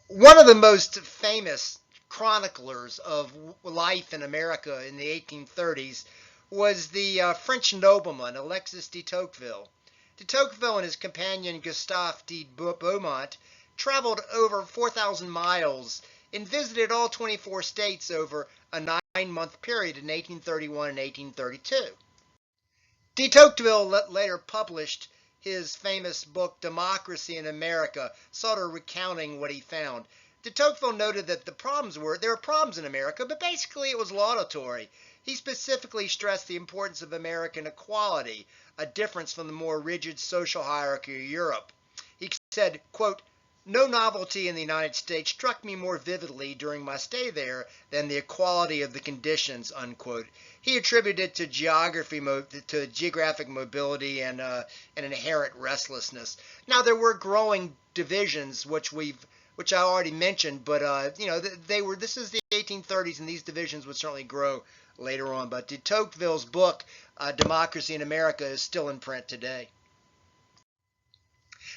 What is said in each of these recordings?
One of the most famous chroniclers of life in America in the 1830s was the French nobleman Alexis de Tocqueville. De Tocqueville and his companion Gustave de Beaumont traveled over 4,000 miles and visited all 24 states over a 9-month period in 1831 and 1832. De Tocqueville later published his famous book Democracy in America, sort of recounting what he found. De Tocqueville noted that there were problems in America, but basically it was laudatory. He specifically stressed the importance of American equality, a difference from the more rigid social hierarchy of Europe. He said, quote, "No novelty in the United States struck me more vividly during my stay there than the equality of the conditions," unquote. He attributed it to geographic mobility and an inherent restlessness. Now there were growing divisions, which I already mentioned, but this is the 1830s, and these divisions would certainly grow later on. But de Tocqueville's book, Democracy in America, is still in print today.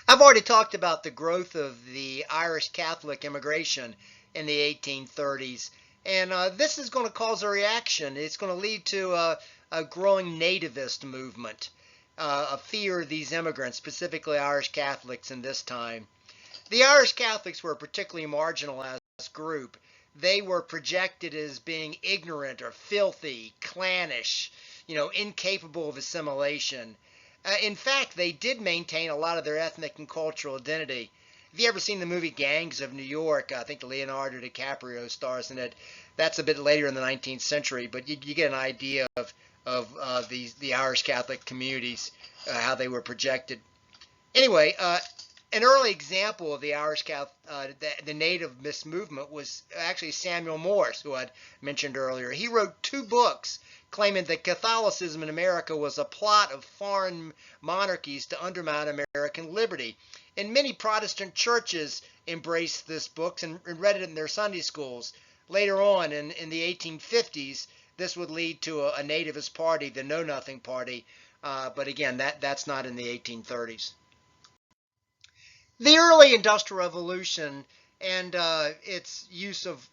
I've already talked about the growth of the Irish Catholic immigration in the 1830s, and this is going to cause a reaction. It's going to lead to a growing nativist movement, a fear of these immigrants, specifically Irish Catholics in this time. The Irish Catholics were a particularly marginalized group. They were projected as being ignorant or filthy, clannish, incapable of assimilation. In fact, they did maintain a lot of their ethnic and cultural identity. Have you ever seen the movie Gangs of New York? I think Leonardo DiCaprio stars in it. That's a bit later in the 19th century, but you get an idea of the Irish Catholic communities, how they were projected. Anyway, an early example of the Irish Catholic, the nativist movement was actually Samuel Morse, who I'd mentioned earlier. He wrote 2 books claiming that Catholicism in America was a plot of foreign monarchies to undermine American liberty. And many Protestant churches embraced this book and read it in their Sunday schools. Later on, in the 1850s, this would lead to a nativist party, the Know Nothing Party. But again, that's not in the 1830s. The early Industrial Revolution and its use of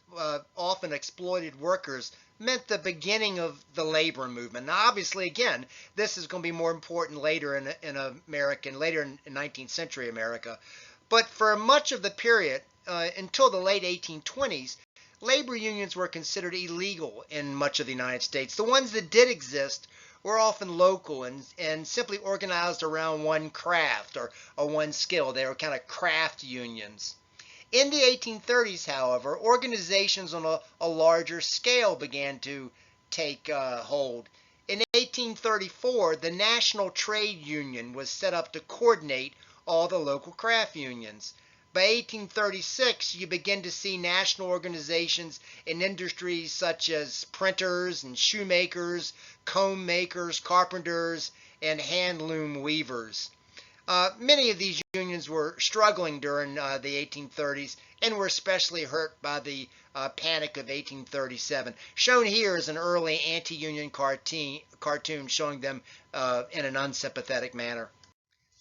often exploited workers meant the beginning of the labor movement. Now, obviously, again, this is going to be more important later later in 19th century America. But for much of the period, until the late 1820s, labor unions were considered illegal in much of the United States. The ones that did exist were often local and simply organized around one craft or one skill. They were kind of craft unions. In the 1830s, however, organizations on a larger scale began to take hold. In 1834, the National Trade Union was set up to coordinate all the local craft unions. By 1836, you begin to see national organizations in industries such as printers and shoemakers, comb makers, carpenters, and handloom weavers. Many of these unions were struggling during the 1830s and were especially hurt by the Panic of 1837. Shown here is an early anti-union cartoon showing them in an unsympathetic manner.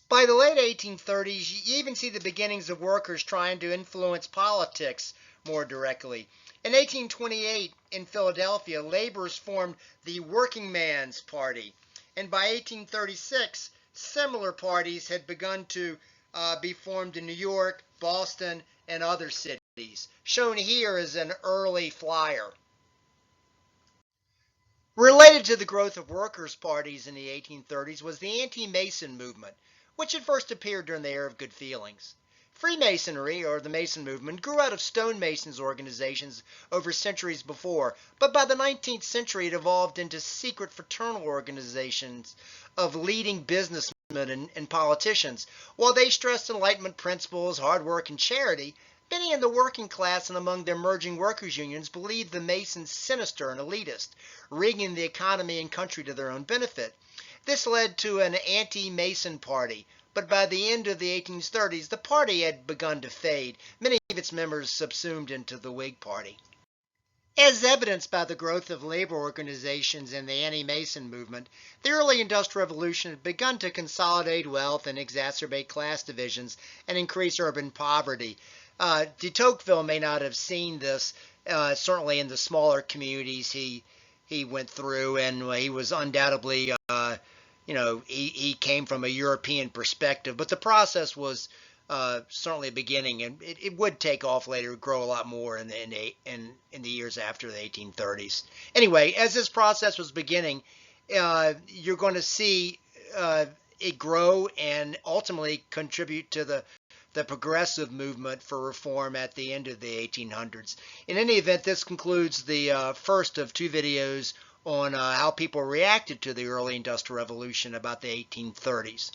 By the late 1830s, you even see the beginnings of workers trying to influence politics more directly. In 1828, in Philadelphia, laborers formed the Working Man's Party. And by 1836, similar parties had begun to be formed in New York, Boston, and other cities. Shown here is an early flyer. Related to the growth of workers' parties in the 1830s was the anti-Mason movement, which had first appeared during the era of good feelings. Freemasonry, or the Mason movement, grew out of stonemasons' organizations over centuries before, but by the 19th century it evolved into secret fraternal organizations of leading businessmen and politicians. While they stressed Enlightenment principles, hard work, and charity, many in the working class and among the emerging workers' unions believed the Masons sinister and elitist, rigging the economy and country to their own benefit. This led to an anti-Mason party, but by the end of the 1830s, the party had begun to fade, many of its members subsumed into the Whig Party. As evidenced by the growth of labor organizations and the anti-Mason movement, the early Industrial Revolution had begun to consolidate wealth and exacerbate class divisions and increase urban poverty. de Tocqueville may not have seen this, certainly in the smaller communities he went through, and he was undoubtedly, he came from a European perspective, but the process was certainly a beginning, and it would take off later, grow a lot more in the years after the 1830s. Anyway, as this process was beginning, you're going to see it grow and ultimately contribute to the progressive movement for reform at the end of the 1800s. In any event, this concludes the first of two videos on how people reacted to the early Industrial Revolution about the 1830s.